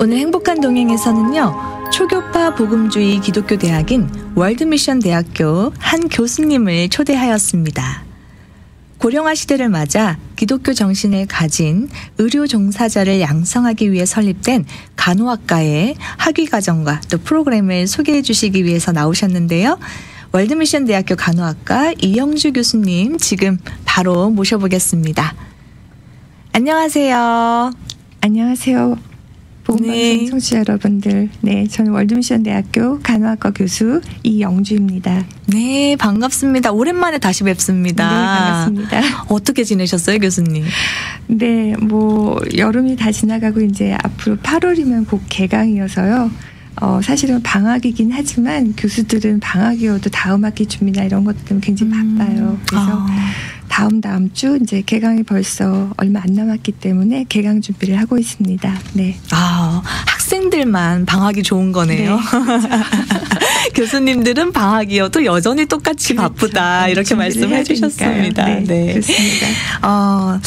오늘 행복한 동행에서는요, 초교파 복음주의 기독교 대학인 월드미션 대학교 한 교수님을 초대하였습니다. 고령화 시대를 맞아 기독교 정신을 가진 의료 종사자를 양성하기 위해 설립된 간호학과의 학위과정과 또 프로그램을 소개해 주시기 위해서 나오셨는데요. 월드미션 대학교 간호학과 이영주 교수님 지금 바로 모셔보겠습니다. 안녕하세요. 안녕하세요. 복음방송 청취자 여러분들. 네, 저는 월드미션 대학교 간호학과 교수 이영주입니다. 네, 반갑습니다. 오랜만에 다시 뵙습니다. 네, 반갑습니다. 어떻게 지내셨어요, 교수님? 네, 여름이 다 지나가고 이제 앞으로 8월이면 곧 개강이어서요. 사실은 방학이긴 하지만 교수들은 방학이어도 다음 학기 준비나 이런 것 때문에 굉장히 바빠요. 그래서 다음 주 이제 개강이 벌써 얼마 안 남았기 때문에 개강 준비를 하고 있습니다. 네. 학생들만 방학이 좋은 거네요. 네. 교수님들은 방학이어도 여전히 똑같이 바쁘다 이렇게 말씀해 주셨습니다. 네, 네. 그렇습니다.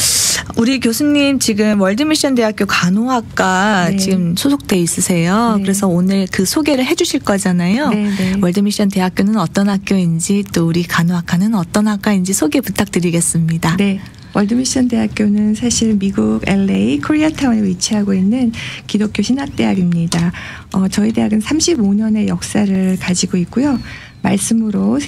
우리 교수님 지금 월드미션 대학교 간호학과 네. 지금 소속돼 있으세요. 네. 그래서 오늘 그 소개를 해 주실 거잖아요. 네, 네. 월드미션 대학교는 어떤 학교인지 또 우리 간호학과는 어떤 학과인지 소개 부탁드리겠습니다. 네. 월드미션 대학교는 사실 미국 LA 코리아타운에 위치하고 있는 기독교 신학대학입니다. 저희 대학은 35년의 역사를 가지고 있고요. 말씀으로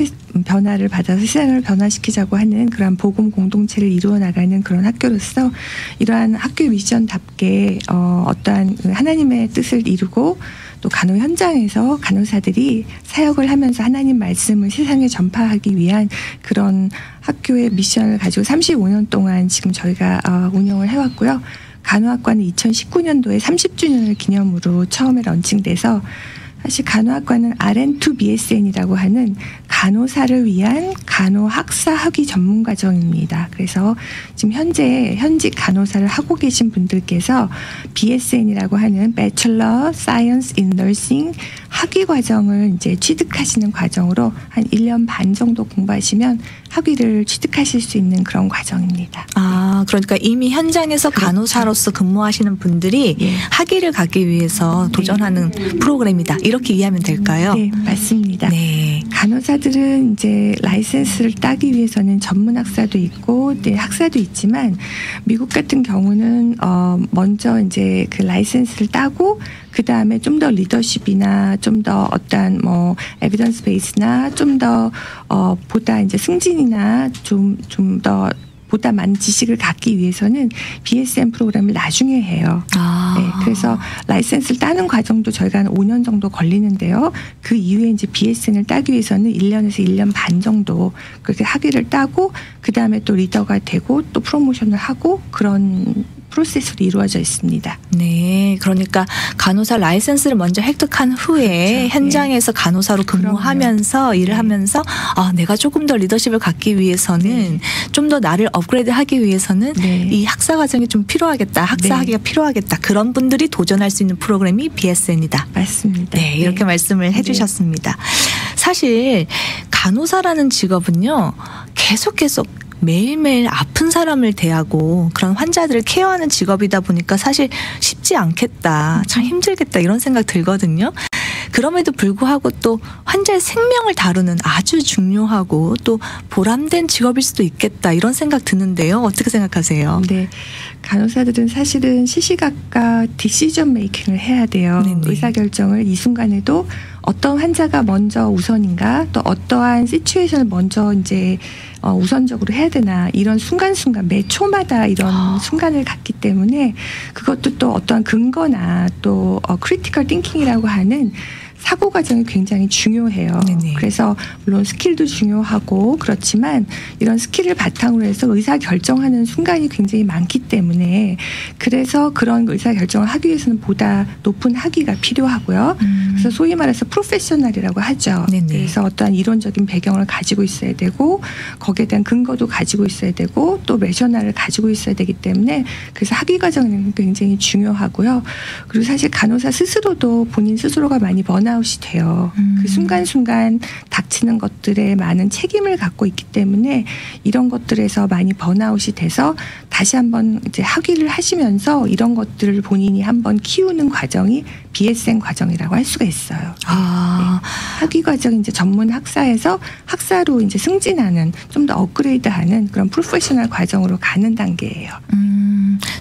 변화를 받아서 세상을 변화시키자고 하는 그런 복음 공동체를 이루어 나가는 그런 학교로서 이러한 학교 미션답게 어떠한 하나님의 뜻을 이루고 또 간호 현장에서 간호사들이 사역을 하면서 하나님 말씀을 세상에 전파하기 위한 그런 학교의 미션을 가지고 35년 동안 지금 저희가 운영을 해왔고요. 간호학과는 2019년도에 30주년을 기념으로 처음에 런칭돼서 사실 간호학과는 RN2BSN이라고 하는 간호사를 위한 간호학사 학위 전문 과정입니다. 그래서 지금 현직 간호사를 하고 계신 분들께서 BSN이라고 하는 Bachelor Science in Nursing 학위 과정을 이제 취득하시는 과정으로 한 1년 반 정도 공부하시면 학위를 취득하실 수 있는 그런 과정입니다. 그러니까 이미 현장에서 그렇죠. 간호사로서 근무하시는 분들이 예. 학위를 갖기 위해서 도전하는 프로그램이다. 이렇게 이해하면 될까요? 네, 맞습니다. 네. 간호사들은 이제 라이센스를 따기 위해서는 전문 학사도 있고, 네, 학사도 있지만 미국 같은 경우는 먼저 이제 그 라이센스를 따고 그 다음에 좀 더 리더십이나 좀 더 어떤 에비던스 베이스나 좀 더 보다 이제 승진이나 좀 더 보다 많은 지식을 갖기 위해서는 BSN 프로그램을 나중에 해요. 네, 그래서 라이센스를 따는 과정도 저희가 한 5년 정도 걸리는데요. 그 이후에 이제 BSN을 따기 위해서는 1년에서 1년 반 정도 그렇게 학위를 따고 그 다음에 또 리더가 되고 또 프로모션을 하고 그런 프로세스로 이루어져 있습니다. 네, 그러니까 간호사 라이센스를 먼저 획득한 후에 그렇죠. 현장에서 네. 간호사로 근무하면서 그럼요. 일을 네. 하면서 내가 조금 더 리더십을 갖기 위해서는 네. 좀 더 나를 업그레이드하기 위해서는 네. 이 학사 과정이 좀 필요하겠다. 학사학위가 네. 필요하겠다. 그런 분들이 도전할 수 있는 프로그램이 BSN이다. 맞습니다. 네, 이렇게 네. 말씀을 해주셨습니다. 사실 간호사라는 직업은요. 계속 매일매일 아픈 사람을 대하고 그런 환자들을 케어하는 직업이다 보니까 사실 쉽지 않겠다. 참 힘들겠다. 이런 생각 들거든요. 그럼에도 불구하고 또 환자의 생명을 다루는 아주 중요하고 또 보람된 직업일 수도 있겠다. 이런 생각 드는데요. 어떻게 생각하세요? 네. 간호사들은 사실은 시시각각 디시전 메이킹을 해야 돼요. 네네. 의사결정을 이 순간에도 어떤 환자가 먼저 우선인가 또 어떠한 시츄에이션을 먼저 이제 우선적으로 해야 되나 이런 순간순간 매 초마다 이런 순간을 갖기 때문에 그것도 또 어떠한 근거나 또 크리티컬 띵킹이라고 하는 사고 과정이 굉장히 중요해요. 네네. 그래서 물론 스킬도 중요하고 그렇지만 이런 스킬을 바탕으로 해서 의사 결정하는 순간이 굉장히 많기 때문에 그래서 그런 의사 결정을 하기 위해서는 보다 높은 학위가 필요하고요. 그래서 소위 말해서 프로페셔널이라고 하죠. 네네. 그래서 어떠한 이론적인 배경을 가지고 있어야 되고 거기에 대한 근거도 가지고 있어야 되고 또 레셔널을 가지고 있어야 되기 때문에 그래서 학위 과정은 굉장히 중요하고요. 그리고 사실 간호사 스스로도 본인 스스로가 많이 번아웃이 돼요. 그 순간순간 닥치는 것들에 많은 책임을 갖고 있기 때문에 이런 것들에서 많이 번아웃이 돼서 다시 한번 이제 학위를 하시면서 이런 것들을 본인이 한번 키우는 과정이 BSN 과정이라고 할 수가 있어요. 아. 네. 학위 과정이 이제 전문 학사에서 학사로 이제 승진하는 좀 더 업그레이드하는 그런 프로페셔널 과정으로 가는 단계예요.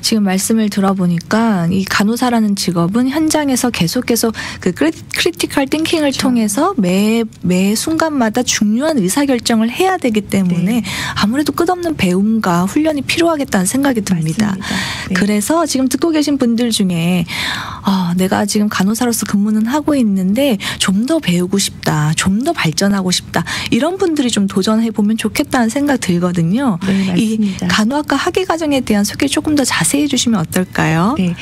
지금 말씀을 들어보니까 이 간호사라는 직업은 현장에서 계속해서 그 크리티컬 띵킹을 그렇죠. 통해서 매 순간마다 중요한 의사결정을 해야 되기 때문에 네. 아무래도 끝없는 배움과 훈련이 필요하겠다는 생각이 듭니다. 네. 그래서 지금 듣고 계신 분들 중에 내가 지금 간호사로서 근무는 하고 있는데 좀 더 배우고 싶다, 좀 더 발전하고 싶다 이런 분들이 좀 도전해보면 좋겠다는 생각 들거든요. 네, 이 맞습니다. 간호학과 학위 과정에 대한 소개 조금 더 자세히 해주시면 어떨까요? 네,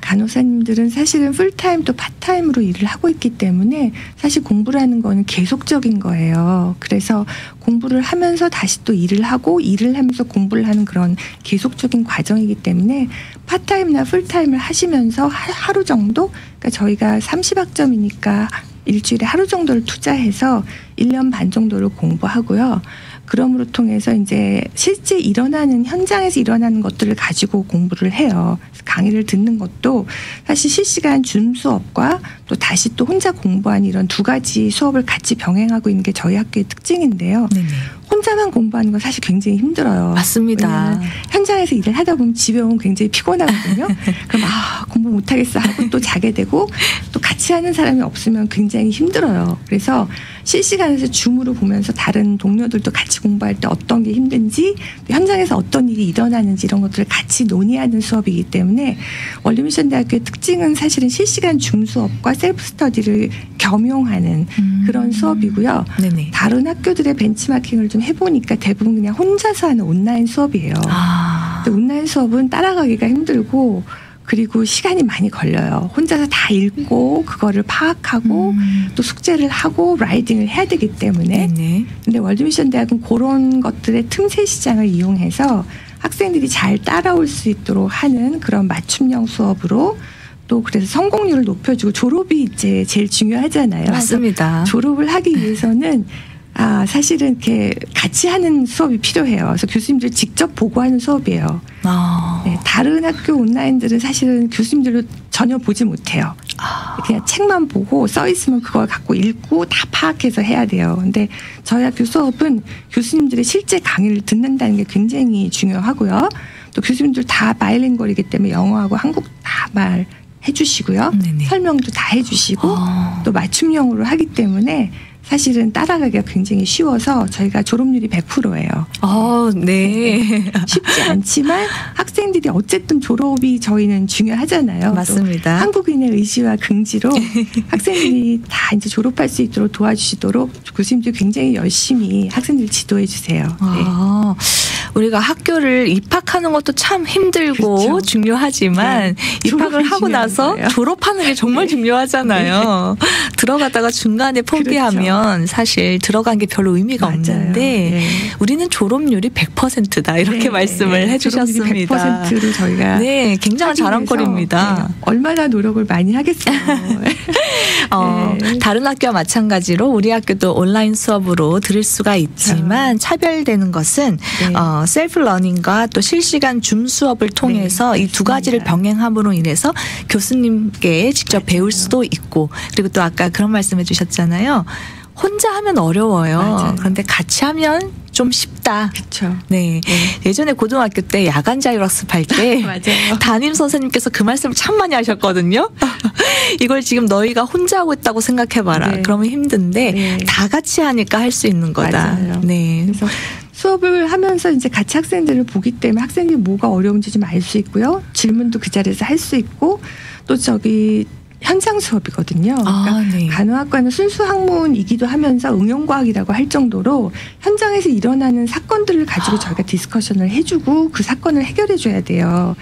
간호사님들은 사실은 풀타임 또 파타임으로 일을 하고 있기 때문에 사실 공부라는 거는 계속적인 거예요. 그래서 공부를 하면서 다시 또 일을 하고 일을 하면서 공부를 하는 그런 계속적인 과정이기 때문에 파타임이나 풀타임을 하시면서 하루 정도, 그러니까 저희가 30학점이니까 일주일에 하루 정도를 투자해서 1년 반 정도를 공부하고요. 그럼으로 통해서 이제 실제 현장에서 일어나는 것들을 가지고 공부를 해요. 강의를 듣는 것도 사실 실시간 줌 수업과 또 다시 또 혼자 공부하는 이런 두 가지 수업을 같이 병행하고 있는 게 저희 학교의 특징인데요. 네네. 혼자만 공부하는 건 사실 굉장히 힘들어요. 맞습니다. 왜냐하면 현장에서 일을 하다 보면 집에 오면 굉장히 피곤하거든요. 그럼 공부 못하겠어 하고 또 자게 되고 또 같이 하는 사람이 없으면 굉장히 힘들어요. 그래서 실시간에서 줌으로 보면서 다른 동료들도 같이 공부할 때 어떤 게 힘든지 현장에서 어떤 일이 일어나는지 이런 것들을 같이 논의하는 수업이기 때문에 월드미션대학교의 특징은 사실은 실시간 줌 수업과 셀프 스터디를 겸용하는 그런 수업이고요. 네네. 다른 학교들의 벤치마킹을 좀 해보니까 대부분 그냥 혼자서 하는 온라인 수업이에요. 근데 온라인 수업은 따라가기가 힘들고 그리고 시간이 많이 걸려요. 혼자서 다 읽고 그거를 파악하고 또 숙제를 하고 라이딩을 해야 되기 때문에. 네네. 근데 월드미션 대학은 그런 것들의 틈새 시장을 이용해서 학생들이 잘 따라올 수 있도록 하는 그런 맞춤형 수업으로 또 그래서 성공률을 높여주고 졸업이 이제 제일 중요하잖아요. 맞습니다. 졸업을 하기 위해서는 사실은 이렇게 같이 하는 수업이 필요해요. 그래서 교수님들 직접 보고하는 수업이에요. 네, 다른 학교 온라인들은 사실은 교수님들도 전혀 보지 못해요. 그냥 책만 보고 써 있으면 그걸 갖고 읽고 다 파악해서 해야 돼요. 근데 저희 학교 수업은 교수님들의 실제 강의를 듣는다는 게 굉장히 중요하고요. 또 교수님들 다 바이링걸이기 때문에 영어하고 한국 다 말 해주시고요. 네네. 설명도 다 해주시고 또 맞춤형으로 하기 때문에 사실은 따라가기가 굉장히 쉬워서 저희가 졸업률이 100%예요. 네. 쉽지 않지만 학생들이 어쨌든 졸업이 저희는 중요하잖아요. 맞습니다. 한국인의 의지와 긍지로 학생들이 다 이제 졸업할 수 있도록 도와주시도록 교수님들이 굉장히 열심히 학생들 지도해 주세요. 네. 우리가 학교를 입학하는 것도 참 힘들고 그렇죠. 중요하지만 입학을 하고 나서 거예요. 졸업하는 게 정말 중요하잖아요. 들어가다가 중간에 포기하면 사실 들어간 게 별로 의미가 맞아요. 없는데 네. 우리는 졸업률이 100%다 이렇게 말씀을 해주셨습니다. 100%를 저희가 굉장한 자랑거리입니다. 얼마나 노력을 많이 하겠어요. 다른 학교와 마찬가지로 우리 학교도 온라인 수업으로 들을 수가 있지만 차별되는 것은 셀프 러닝과 또 실시간 줌 수업을 통해서 이 두 가지를 병행함으로 인해서 교수님께 직접 배울 수도 있고 그리고 또 아까 그런 말씀해 주셨잖아요. 혼자 하면 어려워요. 맞아요. 그런데 같이 하면 좀 쉽다. 그렇죠. 네. 예전에 고등학교 때 야간 자율학습할 때 맞아요. 담임 선생님께서 그 말씀을 참 많이 하셨거든요. 이걸 지금 너희가 혼자 하고 있다고 생각해봐라. 네. 그러면 힘든데 다 같이 하니까 할 수 있는 거다. 맞아요. 네. 그래서 수업을 하면서 이제 같이 학생들을 보기 때문에 학생들이 뭐가 어려운지 좀 알 수 있고요. 질문도 그 자리에서 할 수 있고 또 현장 수업이거든요. 그러니까 간호학과는 순수 학문이기도 하면서 응용과학이라고 할 정도로 현장에서 일어나는 사건들을 가지고 저희가 디스커션을 해주고 그 사건을 해결해줘야 돼요.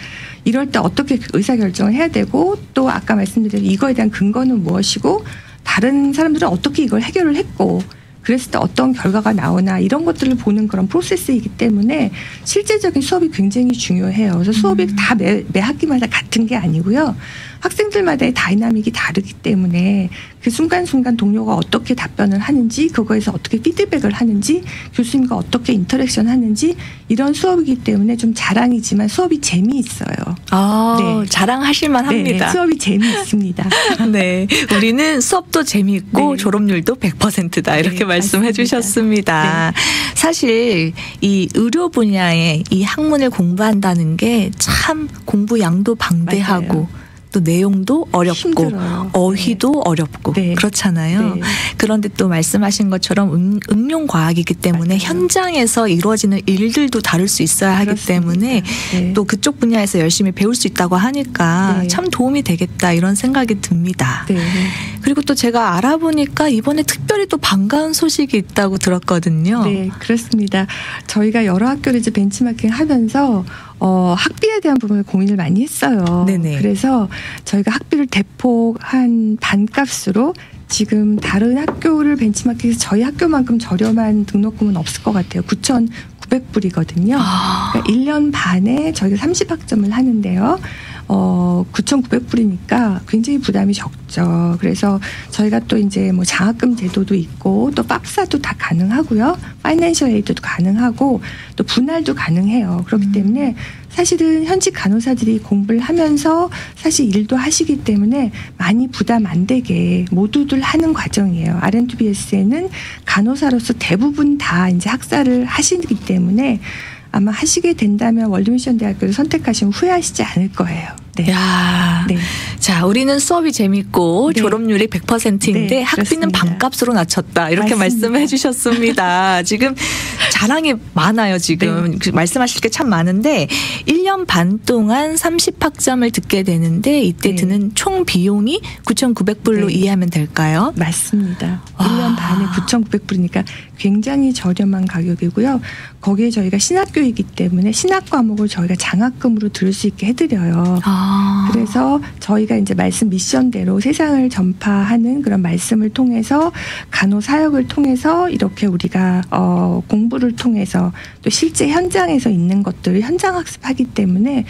이럴 때 어떻게 의사결정을 해야 되고 또 아까 말씀드린 이거에 대한 근거는 무엇이고 다른 사람들은 어떻게 이걸 해결을 했고 그랬을 때 어떤 결과가 나오나 이런 것들을 보는 그런 프로세스이기 때문에 실제적인 수업이 굉장히 중요해요. 그래서 수업이 다 매 학기마다 같은 게 아니고요. 학생들마다의 다이나믹이 다르기 때문에 그 순간순간 동료가 어떻게 답변을 하는지, 그거에서 어떻게 피드백을 하는지, 교수님과 어떻게 인터랙션 하는지, 이런 수업이기 때문에 좀 자랑이지만 수업이 재미있어요. 네. 자랑하실만 합니다. 네, 수업이 재미있습니다. 네, 우리는 수업도 재미있고 네. 졸업률도 100%다 이렇게 네, 말씀해 맞습니다. 주셨습니다. 네. 사실 이 의료 분야에 이 학문을 공부한다는 게 참 공부 양도 방대하고 맞아요. 또 내용도 어렵고 힘들어요. 어휘도 네. 어렵고 네. 그렇잖아요. 네. 그런데 또 말씀하신 것처럼 응용 과학이기 때문에 맞아요. 현장에서 이루어지는 일들도 다룰 수 있어야 하기 그렇습니다. 때문에 네. 또 그쪽 분야에서 열심히 배울 수 있다고 하니까 네. 참 도움이 되겠다 이런 생각이 듭니다. 네. 그리고 또 제가 알아보니까 이번에 특별히 또 반가운 소식이 있다고 들었거든요. 네, 그렇습니다. 저희가 여러 학교를 이제 벤치마킹 하면서 학비에 대한 부분을 고민을 많이 했어요. 네네. 그래서 저희가 학비를 대폭 한 반값으로 지금 다른 학교를 벤치마킹해서 저희 학교만큼 저렴한 등록금은 없을 것 같아요. 9,900불이거든요. 그러니까 1년 반에 저희가 30학점을 하는데요. 9,900불이니까 굉장히 부담이 적죠. 그래서 저희가 또 이제 뭐 장학금 제도도 있고 또 팝사도 다 가능하고요. 파이낸셜 에이드도 가능하고 또 분할도 가능해요. 그렇기 때문에 사실은 현직 간호사들이 공부를 하면서 사실 일도 하시기 때문에 많이 부담 안 되게 모두들 하는 과정이에요. R&BS에는 간호사로서 대부분 다 이제 학사를 하시기 때문에 아마 하시게 된다면 월드미션 대학교를 선택하시면 후회하시지 않을 거예요. 네. 야, 네. 자, 우리는 수업이 재밌고 네. 졸업률이 100%인데 네, 학비는 그렇습니다. 반값으로 낮췄다. 이렇게 맞습니다. 말씀해 주셨습니다. 지금 자랑이 많아요, 지금. 네. 말씀하실 게 참 많은데 1년 반 동안 30학점을 듣게 되는데 이때 네. 드는 총 비용이 9,900불로 네. 이해하면 될까요? 맞습니다. 와. 1년 반에 9,900불이니까 굉장히 저렴한 가격이고요. 거기에 저희가 신학교이기 때문에 신학 과목을 저희가 장학금으로 들을 수 있게 해드려요. 그래서 저희가 이제 말씀 미션대로 세상을 전파하는 그런 말씀을 통해서 간호사역을 통해서 이렇게 우리가 공부를 통해서 또 실제 현장에서 있는 것들을 현장 학습하기 때문에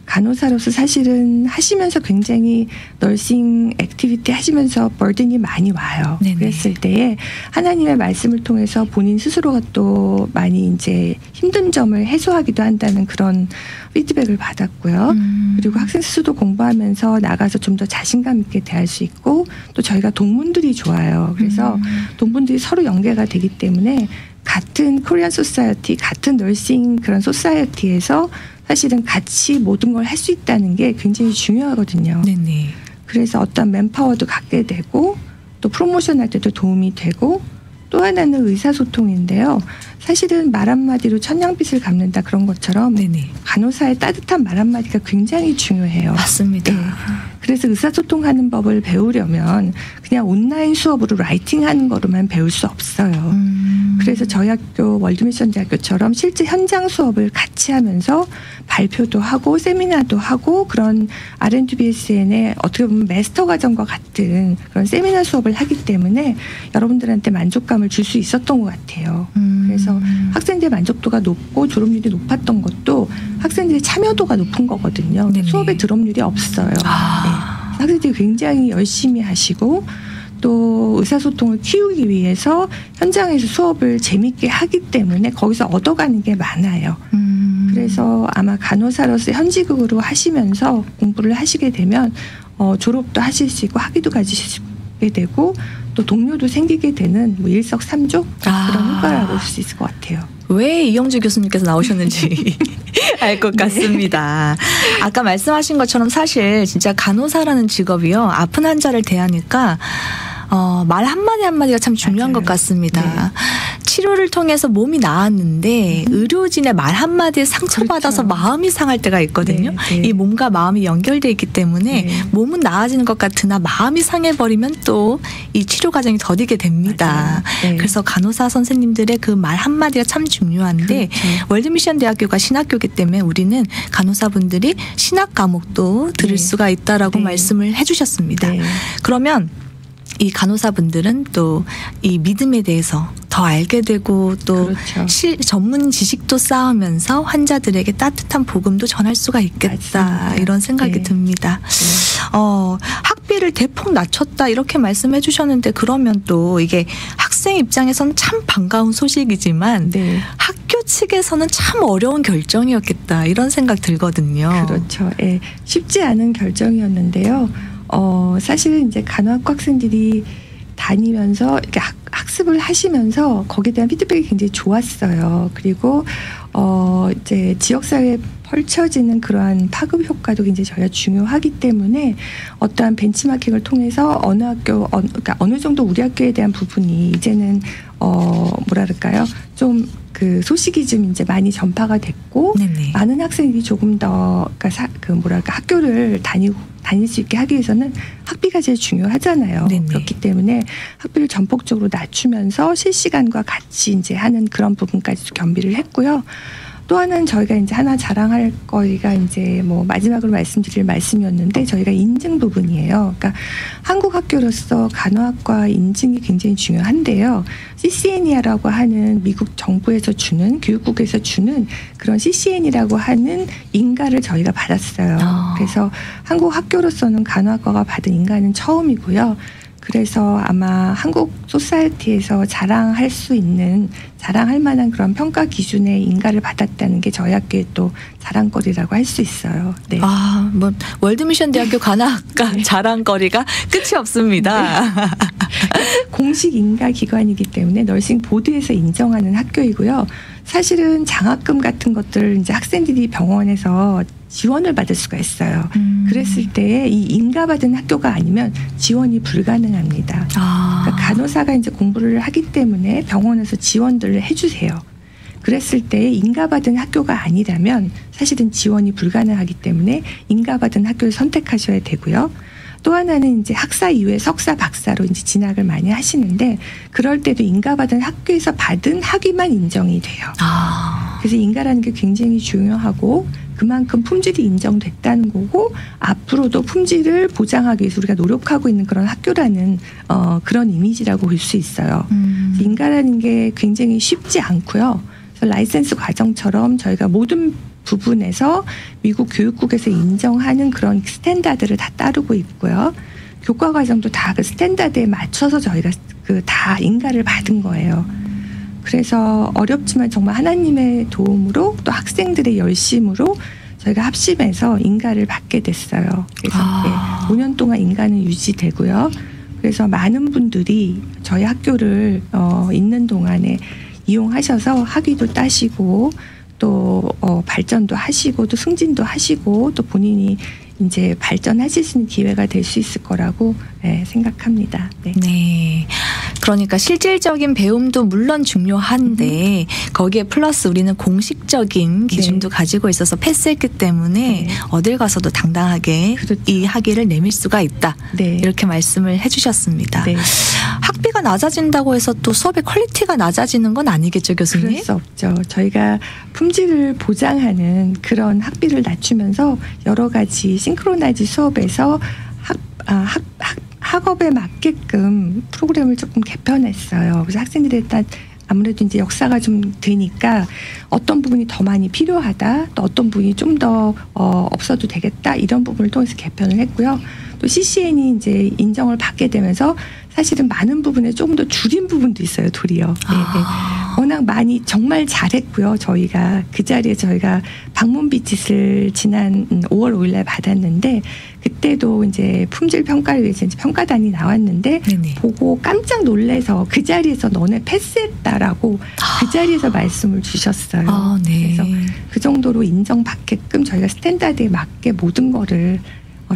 간호사로서 사실은 하시면서 굉장히 널싱 액티비티 하시면서 버든이 많이 와요. 네네. 그랬을 때에 하나님의 말씀을 통해서 본인 스스로가 또 많이 이제 힘든 점을 해소하기도 한다는 그런 피드백을 받았고요. 그리고 학생 스스로 공부하면서 나가서 좀 더 자신감 있게 대할 수 있고 또 저희가 동문들이 좋아요. 그래서 동문들이 서로 연계가 되기 때문에 같은 코리안 소사이어티, 같은 널싱 그런 소사이어티에서 사실은 같이 모든 걸 할 수 있다는 게 굉장히 중요하거든요. 네네. 그래서 어떤 맨파워도 갖게 되고 또 프로모션 할 때도 도움이 되고 또 하나는 의사소통인데요. 사실은 말 한마디로 천냥빚을 갚는다 그런 것처럼 네네. 간호사의 따뜻한 말 한마디가 굉장히 중요해요. 맞습니다. 네. 그래서 의사소통하는 법을 배우려면 그냥 온라인 수업으로 라이팅하는 거로만 배울 수 없어요. 그래서 저희 학교 월드미션 대학교처럼 실제 현장 수업을 같이 하면서 발표도 하고 세미나도 하고 그런 R&BSN의 어떻게 보면 마스터 과정과 같은 그런 세미나 수업을 하기 때문에 여러분들한테 만족감을 줄 수 있었던 것 같아요. 그래서 학생들 만족도가 높고 졸업률이 높았던 것도 학생들의 참여도가 높은 거거든요. 네네. 수업에 드롭률이 없어요. 네. 학생들이 굉장히 열심히 하시고 또 의사소통을 키우기 위해서 현장에서 수업을 재밌게 하기 때문에 거기서 얻어가는 게 많아요. 그래서 아마 간호사로서 현직으로 하시면서 공부를 하시게 되면 졸업도 하실 수 있고 학위도 가지시게 되고 또 동료도 생기게 되는 뭐 일석삼조 그런 효과를 볼 수 있을 것 같아요. 왜 이영주 교수님께서 나오셨는지 알 것 같습니다. 아까 말씀하신 것처럼 사실 진짜 간호사라는 직업이요. 아픈 환자를 대하니까 말 한마디 한마디가 참 중요한 맞아요. 것 같습니다. 네. 치료를 통해서 몸이 나았는데 의료진의 말 한마디에 상처받아서 그렇죠. 마음이 상할 때가 있거든요. 네, 네. 이 몸과 마음이 연결되어 있기 때문에 네. 몸은 나아지는 것 같으나 마음이 상해버리면 또 이 치료 과정이 더디게 됩니다. 네. 그래서 간호사 선생님들의 그 말 한마디가 참 중요한데 그렇죠. 월드미션 대학교가 신학교이기 때문에 우리는 간호사분들이 신학 과목도 들을 네. 수가 있다라고 네. 말씀을 해주셨습니다. 네. 그러면 이 간호사분들은 또 이 믿음에 대해서 더 알게 되고 또 그렇죠. 전문 지식도 쌓으면서 환자들에게 따뜻한 복음도 전할 수가 있겠다. 맞습니다. 이런 생각이 네. 듭니다. 네. 학비를 대폭 낮췄다 이렇게 말씀해 주셨는데 그러면 또 이게 학생 입장에서는 참 반가운 소식이지만 네. 학교 측에서는 참 어려운 결정이었겠다 이런 생각 들거든요. 그렇죠. 예, 쉽지 않은 결정이었는데요. 사실은 이제 간호학과 학생들이 다니면서 이렇게 학습을 하시면서 거기에 대한 피드백이 굉장히 좋았어요. 그리고 이제 지역사회에 펼쳐지는 그러한 파급 효과도 굉장히 저희가 중요하기 때문에 어떠한 벤치마킹을 통해서 어느 학교, 그러니까 어느 정도 우리 학교에 대한 부분이 이제는 뭐랄까요? 좀 그 소식이 좀 이제 많이 전파가 됐고 네네. 많은 학생들이 조금 더 그러니까 학교를 다닐 수 있게 하기 위해서는 학비가 제일 중요하잖아요. 네네. 그렇기 때문에 학비를 전폭적으로 낮추면서 실시간과 같이 이제 하는 그런 부분까지도 겸비를 했고요. 또 하나는 저희가 이제 하나 자랑할 거리가 이제 뭐 마지막으로 말씀드릴 말씀이었는데 저희가 인증 부분이에요. 그러니까 한국 학교로서 간호학과 인증이 굉장히 중요한데요. CCN이라고 하는 미국 정부에서 주는 교육국에서 주는 그런 CCN이라고 하는 인가를 저희가 받았어요. 그래서 한국 학교로서는 간호학과가 받은 인가는 처음이고요. 그래서 아마 한국 소사이어티에서 자랑할 만한 그런 평가 기준의 인가를 받았다는 게 저희 학교의 또 자랑거리라고 할 수 있어요. 네. 뭐 월드미션 대학교 간호학과 네. 자랑거리가 끝이 없습니다. 네. 공식 인가 기관이기 때문에 너싱 보드에서 인정하는 학교이고요. 사실은 장학금 같은 것들 이제 학생들이 병원에서 지원을 받을 수가 있어요. 그랬을 때 이 인가받은 학교가 아니면 지원이 불가능합니다. 그러니까 간호사가 이제 공부를 하기 때문에 병원에서 지원들을 해주세요. 그랬을 때 인가받은 학교가 아니라면 사실은 지원이 불가능하기 때문에 인가받은 학교를 선택하셔야 되고요. 또 하나는 이제 학사 이후에 석사, 박사로 이제 진학을 많이 하시는데 그럴 때도 인가받은 학교에서 받은 학위만 인정이 돼요. 그래서 인가라는 게 굉장히 중요하고 그만큼 품질이 인정됐다는 거고 앞으로도 품질을 보장하기 위해서 우리가 노력하고 있는 그런 학교라는 그런 이미지라고 볼 수 있어요. 인가라는 게 굉장히 쉽지 않고요. 그래서 라이센스 과정처럼 저희가 모든 부분에서 미국 교육국에서 인정하는 그런 스탠다드를 다 따르고 있고요. 교과 과정도 다 그 스탠다드에 맞춰서 저희가 그 다 인가를 받은 거예요. 그래서 어렵지만 정말 하나님의 도움으로 또 학생들의 열심으로 저희가 합심해서 인가를 받게 됐어요. 그래서 5년 동안 인가는 유지되고요. 그래서 많은 분들이 저희 학교를 있는 동안에 이용하셔서 학위도 따시고 또 발전도 하시고 또 승진도 하시고 또 본인이 이제 발전하실 수 있는 기회가 될 수 있을 거라고 생각합니다. 네. 네. 그러니까 실질적인 배움도 물론 중요한데 거기에 플러스 우리는 공식적인 기준도 가지고 있어서 패스했기 때문에 어딜 가서도 당당하게 그렇죠. 이 학위를 내밀 수가 있다. 네. 이렇게 말씀을 해주셨습니다. 네. 학비가 낮아진다고 해서 또 수업의 퀄리티가 낮아지는 건 아니겠죠, 교수님? 그럴 수 없죠. 저희가 품질을 보장하는 그런 학비를 낮추면서 여러 가지 싱크로나이즈 수업에서 학업에 맞게끔 프로그램을 조금 개편했어요. 그래서 학생들이 일단 아무래도 이제 역사가 좀 되니까 어떤 부분이 더 많이 필요하다, 또 어떤 부분이 좀 더 없어도 되겠다 이런 부분을 통해서 개편을 했고요. 또 CCN이 이제 인정을 받게 되면서 사실은 많은 부분에 조금 더 줄인 부분도 있어요, 도리어. 네. 워낙 많이 정말 잘했고요. 저희가 그 자리에 저희가 방문 비짓을 지난 5월 5일날 받았는데 그때도 이제 품질 평가를 위해서 이제 평가단이 나왔는데 보고 깜짝 놀래서 그 자리에서 너네 패스했다라고 그 자리에서 말씀을 주셨어요. 그래서 그 정도로 인정받게끔 저희가 스탠다드에 맞게 모든 거를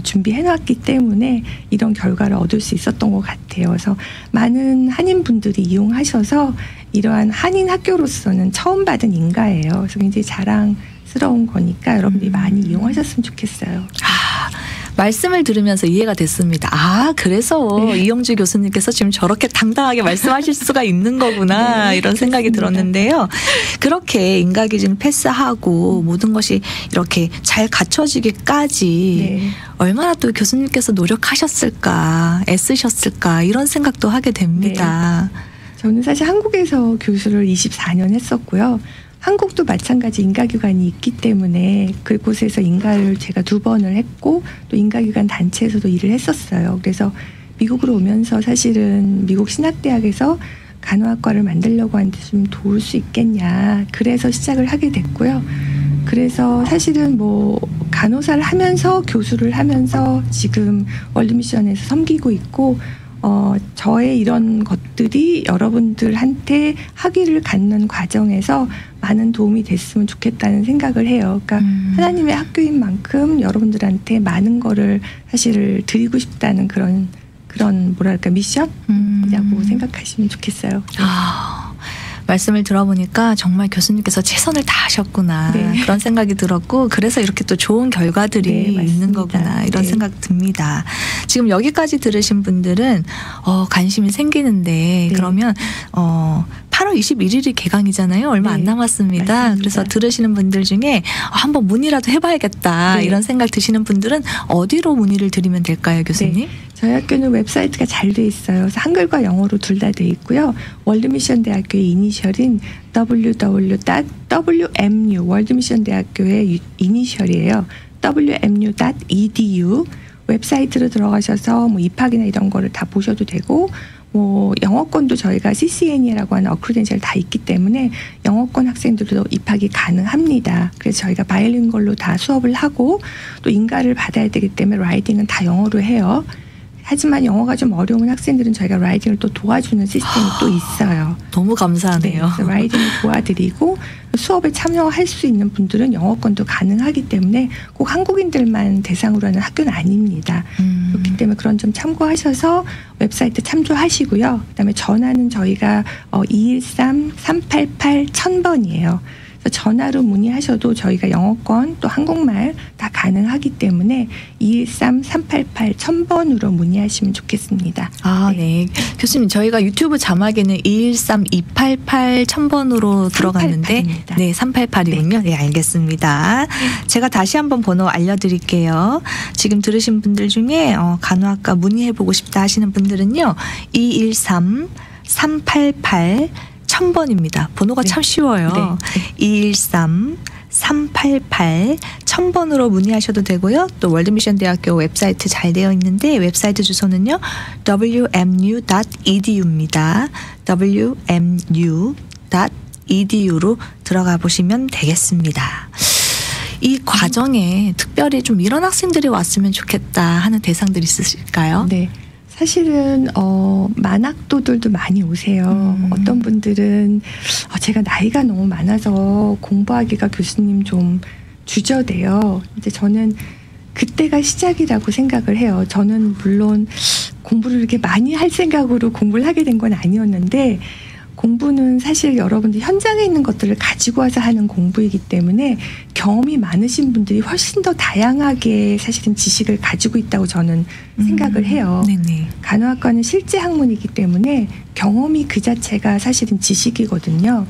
준비해놨기 때문에 이런 결과를 얻을 수 있었던 것 같아요. 그래서 많은 한인분들이 이용하셔서 이러한 한인 학교로서는 처음 받은 인가예요. 그래서 굉장히 자랑스러운 거니까 여러분들이 많이 이용하셨으면 좋겠어요. 말씀을 들으면서 이해가 됐습니다. 아, 그래서 네. 이영주 교수님께서 지금 저렇게 당당하게 말씀하실 수가 있는 거구나 네, 이런 생각이 그렇습니다. 들었는데요. 그렇게 인과기준 패스하고 모든 것이 이렇게 잘 갖춰지기까지 네. 얼마나 또 교수님께서 노력하셨을까, 애쓰셨을까 이런 생각도 하게 됩니다. 저는 사실 한국에서 교수를 24년 했었고요. 한국도 마찬가지 인가기관이 있기 때문에 그곳에서 인가를 제가 2번을 했고 또 인가기관 단체에서도 일을 했었어요. 그래서 미국으로 오면서 사실은 미국 신학대학에서 간호학과를 만들려고 하는데 좀 도울 수 있겠냐. 그래서 시작을 하게 됐고요. 그래서 사실은 뭐 간호사를 하면서 교수를 하면서 지금 월드미션에서 섬기고 있고 저의 이런 것들이 여러분들한테 학위를 갖는 과정에서 많은 도움이 됐으면 좋겠다는 생각을 해요. 그러니까 하나님의 학교인 만큼 여러분들한테 많은 거를 사실 드리고 싶다는 그런 뭐랄까 미션이라고 생각하시면 좋겠어요. 말씀을 들어보니까 정말 교수님께서 최선을 다하셨구나 네. 그런 생각이 들었고 그래서 이렇게 또 좋은 결과들이 네, 있는 맞습니다. 거구나 이런 네. 생각 듭니다. 지금 여기까지 들으신 분들은 관심이 생기는데 네. 그러면 8월 21일이 개강이잖아요. 얼마 네, 안 남았습니다. 맞습니다. 그래서 들으시는 분들 중에 한번 문의라도 해봐야겠다 네. 이런 생각 드시는 분들은 어디로 문의를 드리면 될까요, 교수님? 네. 저희 학교는 웹사이트가 잘 돼 있어요. 그래서 한글과 영어로 둘 다 돼 있고요. 월드미션 대학교의 이니셜인 www.wmu 월드미션 대학교의 이니셜이에요. wmu.edu 웹사이트로 들어가셔서 뭐 입학이나 이런 거를 다 보셔도 되고 뭐 영어권도 저희가 CCN이라고 하는 어크리덴셜 다 있기 때문에 영어권 학생들도 입학이 가능합니다. 그래서 저희가 바이링걸로 다 수업을 하고 또 인가를 받아야 되기 때문에 라이팅은 다 영어로 해요. 하지만 영어가 좀 어려운 학생들은 저희가 라이팅을 또 도와주는 시스템이 또 있어요. 너무 감사하네요. 그래서 라이팅을 도와드리고 수업에 참여할 수 있는 분들은 영어권도 가능하기 때문에 꼭 한국인들만 대상으로 하는 학교는 아닙니다. 그렇기 때문에 그런 점 참고하셔서 웹사이트 참조하시고요. 그다음에 전화는 저희가 213-388-1000번이에요. 전화로 문의하셔도 저희가 영어권 또 한국말 다 가능하기 때문에 213-388-1000번으로 문의하시면 좋겠습니다. 네. 교수님 저희가 유튜브 자막에는 213-288-1000번으로 들어갔는데 388입니다. 네, 388이군요. 네, 알겠습니다. 제가 다시 한번 번호 알려드릴게요. 지금 들으신 분들 중에 간호학과 문의해보고 싶다 하시는 분들은요. 213-388 1000번입니다. 번호가 네. 참 쉬워요. 네. 213-388 1000번으로 문의하셔도 되고요. 또 월드미션 대학교 웹사이트 잘 되어 있는데 웹사이트 주소는요. wmu.edu입니다. wmu.edu로 들어가 보시면 되겠습니다. 이 과정에 특별히 좀 이런 학생들이 왔으면 좋겠다 하는 대상들이 있으실까요? 네. 사실은 만학도들도 많이 오세요. 어떤 분들은 제가 나이가 너무 많아서 공부하기가 교수님 좀 주저돼요. 이제 저는 그때가 시작이라고 생각을 해요. 저는 물론 공부를 이렇게 많이 할 생각으로 공부를 하게 된 건 아니었는데 공부는 사실 여러분들 현장에 있는 것들을 가지고 와서 하는 공부이기 때문에 경험이 많으신 분들이 훨씬 더 다양하게 사실은 지식을 가지고 있다고 저는 생각을 해요. 네네. 간호학과는 실제 학문이기 때문에 경험이 그 자체가 사실은 지식이거든요.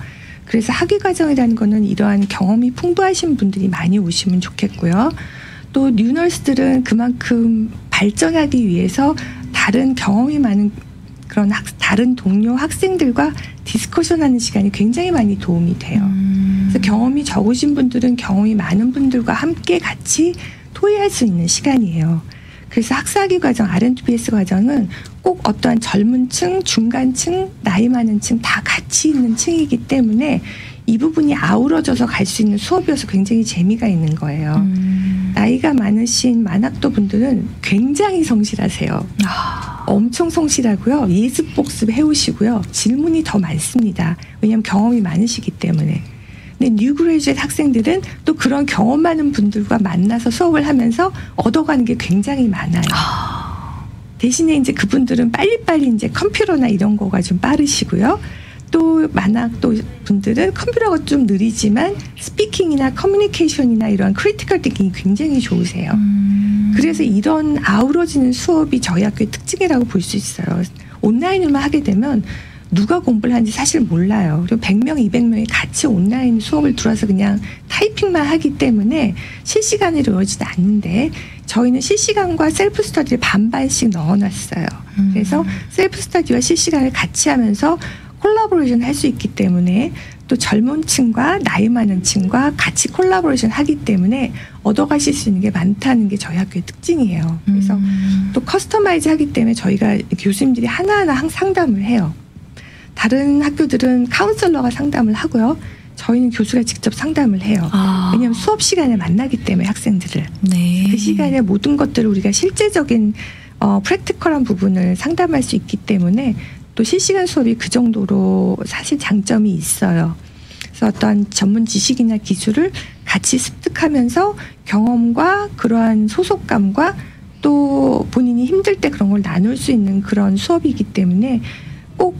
그래서 학위 과정이라는 거는 이러한 경험이 풍부하신 분들이 많이 오시면 좋겠고요. 또 뉴너스들은 그만큼 발전하기 위해서 다른 경험이 많은 그런 다른 동료 학생들과 디스커션하는 시간이 굉장히 많이 도움이 돼요. 그래서 경험이 적으신 분들은 경험이 많은 분들과 함께 같이 토의할 수 있는 시간이에요. 그래서 학사학위 과정, R&PS 과정은 꼭 어떠한 젊은 층, 중간층, 나이 많은 층 다 같이 있는 층이기 때문에 이 부분이 아우러져서 갈 수 있는 수업이어서 굉장히 재미가 있는 거예요. 나이가 많으신 만학도 분들은 굉장히 성실하세요. 엄청 성실하고요. 예습 복습 해오시고요. 질문이 더 많습니다. 왜냐하면 경험이 많으시기 때문에. 근데 뉴 그레이주에이트 학생들은 또 그런 경험 많은 분들과 만나서 수업을 하면서 얻어가는 게 굉장히 많아요. 대신에 이제 그분들은 빨리빨리 이제 컴퓨터나 이런 거가 좀 빠르시고요. 또 만학도 분들은 컴퓨터가 좀 느리지만 스피킹이나 커뮤니케이션이나 이런 크리티컬 띵킹이 굉장히 좋으세요. 그래서 이런 아우러지는 수업이 저희 학교의 특징이라고 볼 수 있어요. 온라인으로만 하게 되면 누가 공부를 하는지 사실 몰라요. 그리고 100명, 200명이 같이 온라인 수업을 들어와서 그냥 타이핑만 하기 때문에 실시간으로 이루어지지 않는데 저희는 실시간과 셀프 스터디를 반반씩 넣어놨어요. 그래서 셀프 스터디와 실시간을 같이 하면서 콜라보레이션을 할 수 있기 때문에 또 젊은 층과 나이 많은 층과 같이 콜라보레이션 하기 때문에 얻어가실 수 있는 게 많다는 게 저희 학교의 특징이에요. 그래서 또 커스터마이즈 하기 때문에 저희가 교수님들이 하나하나 상담을 해요. 다른 학교들은 카운슬러가 상담을 하고요. 저희는 교수가 직접 상담을 해요. 왜냐하면 수업 시간에 만나기 때문에 학생들을. 네. 그 시간에 모든 것들을 우리가 실제적인 프랙티컬한 부분을 상담할 수 있기 때문에 또 실시간 수업이 그 정도로 사실 장점이 있어요. 그래서 어떤 전문 지식이나 기술을 같이 습득하면서 경험과 그러한 소속감과 또 본인이 힘들 때 그런 걸 나눌 수 있는 그런 수업이기 때문에 꼭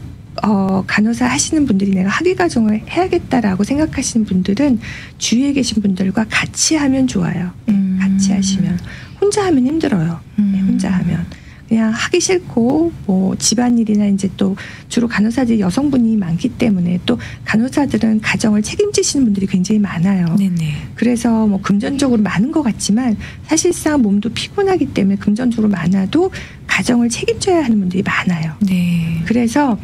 간호사 하시는 분들이 내가 학위과정을 해야겠다라고 생각하시는 분들은 주위에 계신 분들과 같이 하면 좋아요. 같이 하시면. 혼자 하면 힘들어요. 네, 혼자 하면. 그냥 하기 싫고 뭐 집안일이나 이제 또 주로 간호사들이 여성분이 많기 때문에 또 간호사들은 가정을 책임지시는 분들이 굉장히 많아요. 네네. 그래서 뭐 금전적으로 많은 것 같지만 사실상 몸도 피곤하기 때문에 금전적으로 많아도 가정을 책임져야 하는 분들이 많아요. 네. 그래서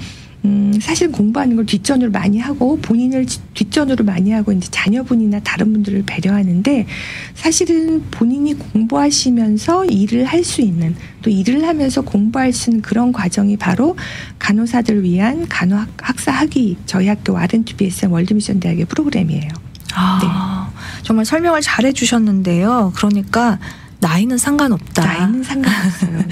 사실 공부하는 걸 뒷전으로 많이 하고 본인을 뒷전으로 많이 하고 이제 자녀분이나 다른 분들을 배려하는데 사실은 본인이 공부하시면서 일을 할 수 있는 또 일을 하면서 공부할 수 있는 그런 과정이 바로 간호사들을 위한 간호학사 학위 저희 학교 RNTBSM 월드미션 대학의 프로그램이에요. 네. 정말 설명을 잘 해주셨는데요. 그러니까 나이는 상관없다. 나이는 상관없어요. 네.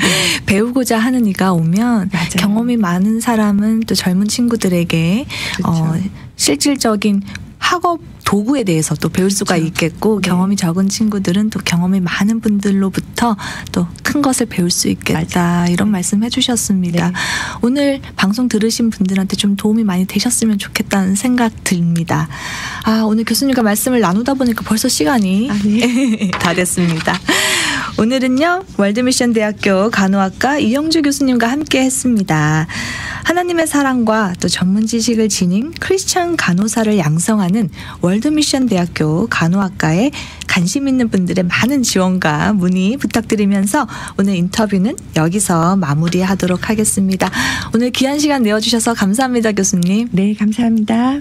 배우고자 하는 이가 오면 맞아요. 경험이 많은 사람은 또 젊은 친구들에게 그렇죠. 실질적인 학업 도구에 대해서 또 배울 수가 그렇죠. 있겠고 네. 경험이 적은 친구들은 또 경험이 많은 분들로부터 또 큰 것을 배울 수 있겠다. 맞아요. 이런 말씀 해주셨습니다. 네. 오늘 방송 들으신 분들한테 좀 도움이 많이 되셨으면 좋겠다는 생각 듭니다. 오늘 교수님과 말씀을 나누다 보니까 벌써 시간이 네. 다 됐습니다. 오늘은요 월드미션 대학교 간호학과 이영주 교수님과 함께 했습니다. 하나님의 사랑과 또 전문 지식을 지닌 크리스천 간호사를 양성하는 월드미션 대학교 간호학과에 관심 있는 분들의 많은 지원과 문의 부탁드리면서 오늘 인터뷰는 여기서 마무리하도록 하겠습니다. 오늘 귀한 시간 내어주셔서 감사합니다, 교수님. 네, 감사합니다.